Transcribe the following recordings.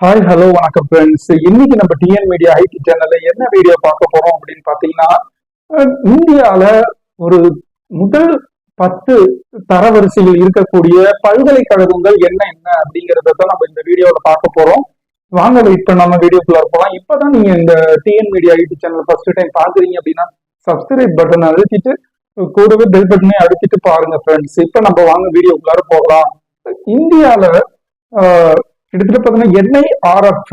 Hi hello வணக்கம் friends. இன்னைக்கு நம்ம டிஎன் மீடியா ஐடி சேனல்ல என்ன வீடியோ பார்க்க போறோம் அப்படின்னு பாத்தீங்கன்னா, இந்தியால ஒரு முதல் 10 தரவரிசையில் இருக்கக்கூடிய பல்கலைக்கழகங்கள் என்ன என்ன அப்படிங்கறத தான் நம்ம இந்த வீடியோல பார்க்க போறோம். வாங்க வெயிட் பண்ணாம வீடியோக்குள்ள போலாம். இப்பதான் நீங்க இந்த TN media ID channel first time பாக்குறீங்க அப்படின்னா சப்ஸ்கிரைப் பட்டன் அழுத்திட்டு கூடவே பெல் பட்டனை அழுத்திட்டு பாருங்க ஃப்ரெண்ட்ஸ். இப்ப நம்ம வாங்க வீடியோக்குள்ளார போகலாம். இந்தியால கிட்டத்தட்ட பாத்தீங்கன்னா NIRF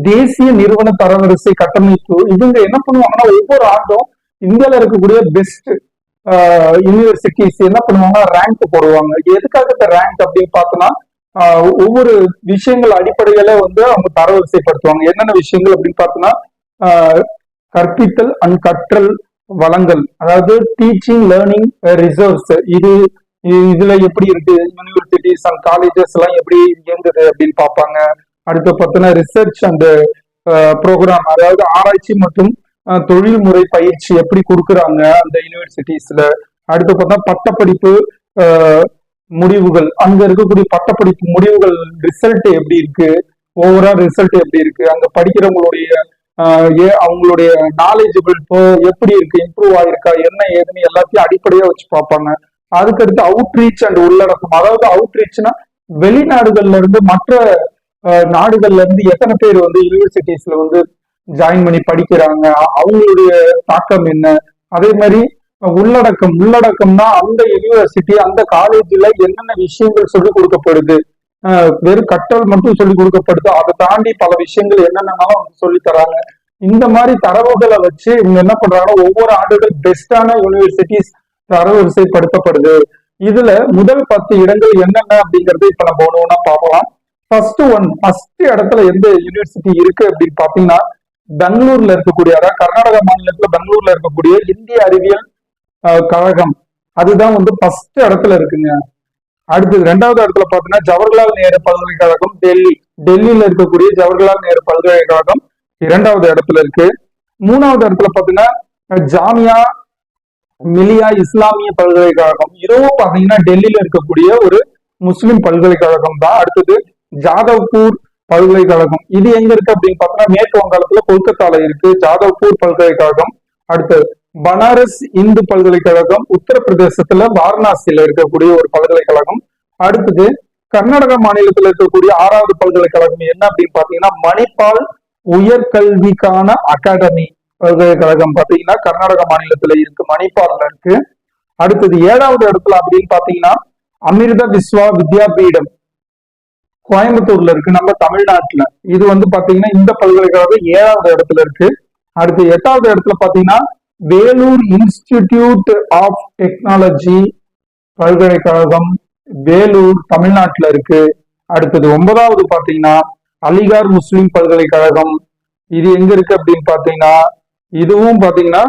தேசிய நிறுவன தரவரிசை கட்டமைப்பு இவங்க என்ன பண்ணுவாங்கன்னா ஒவ்வொரு ஆண்டும் இந்தியால இருக்கக்கூடிய பெஸ்ட் யூனிவர்சிட்டிஸ் என்ன பண்ணுவாங்கன்னா ரேங்க் போடுவாங்க. எதுக்காக இந்த ரேங்க் அப்படின்னு பார்த்தோம்னா ஒவ்வொரு விஷயங்கள் அடிப்படையில வந்து அவங்க தரவரிசைப்படுத்துவாங்க. என்னென்ன விஷயங்கள் அப்படின்னு பார்த்தோம்னா கற்பித்தல் அண்ட் கற்றல் வளங்கள், அதாவது டீச்சிங் லேர்னிங் ரிசர்வ்ஸ், இதுல எப்படி இருக்கு, யூனிவர்சிட்டிஸ் அண்ட் காலேஜஸ் எல்லாம் எப்படி இயங்குது அப்படின்னு பார்ப்பாங்க. அடுத்து பார்த்தோன்னா ரிசர்ச் அண்ட் ப்ரோக்ராம், அதாவது ஆராய்ச்சி மற்றும் தொழில்முறை பயிற்சி எப்படி கொடுக்குறாங்க அந்த யூனிவர்சிட்டிஸ்ல. அடுத்து பார்த்தா பட்டப்படிப்பு முடிவுகள், அங்க இருக்கக்கூடிய பட்டப்படிப்பு முடிவுகள் ரிசல்ட் எப்படி இருக்கு, ஓவரால் ரிசல்ட் எப்படி இருக்கு, அங்க படிக்கிறவங்களுடைய அவங்களுடைய நாலேஜபிள் எப்படி இருக்கு, இம்ப்ரூவ் ஆயிருக்கா, என்ன ஏதுன்னு எல்லாத்தையும் அடிப்படையா வச்சு பார்ப்பாங்க. அதுக்கடுத்து அவுட்ரீச் அண்ட் உள்ளடக்கம், அதாவது அவுட்ரீச்னா வெளிநாடுகள்ல இருந்து மற்ற நாடுகள்ல இருந்து எத்தனை பேர் வந்து யூனிவர்சிட்டிஸ்ல வந்து ஜாயின் பண்ணி படிக்கிறாங்க, அவங்களுடைய தாக்கம் என்ன. அதே மாதிரி உள்ளடக்கம்னா அந்த யூனிவர்சிட்டி அந்த காலேஜ்ல என்னென்ன விஷயங்கள் சொல்லிக் கொடுக்கப்படுது, வெறும் கற்றல் மட்டும் சொல்லிக் கொடுக்கப்படுது, அதை தாண்டி பல விஷயங்கள் என்னென்னனாலும் சொல்லி தராங்க. இந்த மாதிரி தரவுகளை வச்சு இவங்க என்ன பண்றாங்கன்னா ஒவ்வொரு ஆண்டுகள் பெஸ்டான யூனிவர்சிட்டிஸ் தரவரிசைப்படுத்தப்படுது. இதுல முதல் 10 இடங்கள் என்னென்ன அப்படிங்கறது இப்ப நம்ம ஒண்ணு பார்க்கலாம். ஃபர்ஸ்ட் இடத்துல எந்த யூனிவர்சிட்டி இருக்கு அப்படின்னு பாத்தீங்கன்னா பெங்களூர்ல இருக்கக்கூடிய, அதாவது கர்நாடக மாநிலத்துல பெங்களூர்ல இருக்கக்கூடிய இந்திய அறிவியல் கழகம், அதுதான் வந்து ஃபர்ஸ்ட் இடத்துல இருக்குங்க. அடுத்தது 2வது இடத்துல பாத்தீங்கன்னா ஜவஹர்லால் நேரு பல்கலைக்கழகம் டெல்லியில இருக்கக்கூடிய ஜவஹர்லால் நேரு பல்கலைக்கழகம் 2வது இடத்துல இருக்கு. 3வது இடத்துல பாத்தீங்கன்னா ஜாமியா மிலியா இஸ்லாமிய பல்கலைக்கழகம், இதுவும் பாத்தீங்கன்னா டெல்லியில இருக்கக்கூடிய ஒரு முஸ்லிம் பல்கலைக்கழகம் தான். அடுத்தது ஜாதவ்பூர் பல்கலைக்கழகம், இது எங்க இருக்கு அப்படின்னு பார்த்தோம்னா மேற்கு வங்காளத்துல கொல்கத்தால இருக்கு ஜாதவ்பூர் பல்கலைக்கழகம். அடுத்தது பனாரஸ் இந்து பல்கலைக்கழகம் உத்தரப்பிரதேசத்துல வாரணாசியில இருக்கக்கூடிய ஒரு பல்கலைக்கழகம். அடுத்தது கர்நாடக மாநிலத்துல இருக்கக்கூடிய 6வது பல்கலைக்கழகம் என்ன அப்படின்னு பாத்தீங்கன்னா மணிப்பால் உயர்கல்விக்கான அகாடமி பல்கலைக்கழகம், பாத்தீங்கன்னா கர்நாடக மாநிலத்துல இருக்கு, மணிப்பால்ல இருக்கு. அடுத்தது 7வது இடத்துல அப்படின்னு பாத்தீங்கன்னா அமிர்த விஸ்வா வித்யாபீடம் கோயம்புத்தூர்ல இருக்கு, நம்ம தமிழ்நாட்டுல. இது வந்து பாத்தீங்கன்னா இந்த பல்கலைக்கழகம் 7வது இடத்துல இருக்கு. அடுத்து 8வது இடத்துல பாத்தீங்கன்னா வேலூர் இன்ஸ்டிடியூட் ஆஃப் டெக்னாலஜி பல்கலைக்கழகம், வேலூர் தமிழ்நாட்டுல இருக்கு. அடுத்தது 9வது பாத்தீங்கன்னா அலிகார் முஸ்லிம் பல்கலைக்கழகம், இது எங்க இருக்கு அப்படின்னு பாத்தீங்கன்னா இதுவும் பாத்தீங்கன்னா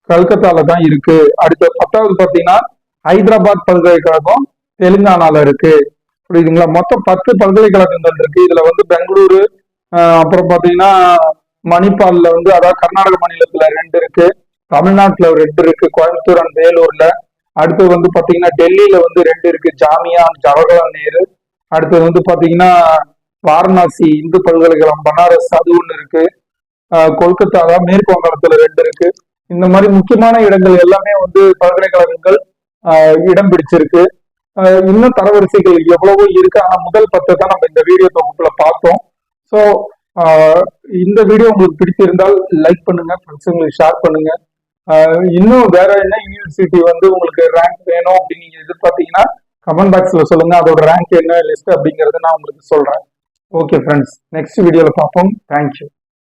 கல்கத்தால தான் இருக்கு. அடுத்த 10வது பாத்தீங்கன்னா ஹைதராபாத் பல்கலைக்கழகம் தெலுங்கானால இருக்கு. புரியுதுங்களா? மொத்தம் 10 பல்கலைக்கழகங்கள் இருக்கு. இதுல வந்து பெங்களூரு, அப்புறம் பாத்தீங்கன்னா மணிப்பால்ல வந்து, அதாவது கர்நாடக மாநிலத்துல 2 இருக்கு, தமிழ்நாட்டுல 2 இருக்கு, கோயம்புத்தூர் அண்ட் வேலூர்ல. அடுத்து வந்து பாத்தீங்கன்னா டெல்லியில வந்து 2 இருக்கு, ஜாமியா ஜவஹர்லால் நேரு. அடுத்தது வந்து பாத்தீங்கன்னா வாரணாசி இந்து பல்கலைக்கழகம் பனாரஸ், அது ஒண்ணு இருக்கு. கொல்கத்தால மேற்கு வங்காளத்துல 2 இருக்கு. இந்த மாதிரி முக்கியமான இடங்கள் எல்லாமே வந்து பல்கலைக்கழகங்கள் இடம் பிடிச்சிருக்கு. இன்னும் தரவரிசைகள் எவ்வளவோ இருக்கு, ஆனா முதல் 10 தான் நம்ம இந்த வீடியோ தொகுப்புல பார்த்தோம். ஸோ இந்த வீடியோ உங்களுக்கு பிடிச்சிருந்தால் லைக் பண்ணுங்க, ஃப்ரெண்ட்ஸுங்களுக்கு ஷேர் பண்ணுங்க. இன்னும் வேற என்ன யூனிவர்சிட்டி வந்து உங்களுக்கு ரேங்க் வேணும் அப்படின்னு நீங்க எதிர்பார்த்தீங்கன்னா கமெண்ட் பாக்ஸ்ல சொல்லுங்க, அதோட ரேங்க் என்ன லிஸ்ட் அப்படிங்கறத நான் உங்களுக்கு சொல்றேன். ஓகே ஃப்ரெண்ட்ஸ், நெக்ஸ்ட் வீடியோல பார்ப்போம். தேங்க்யூ.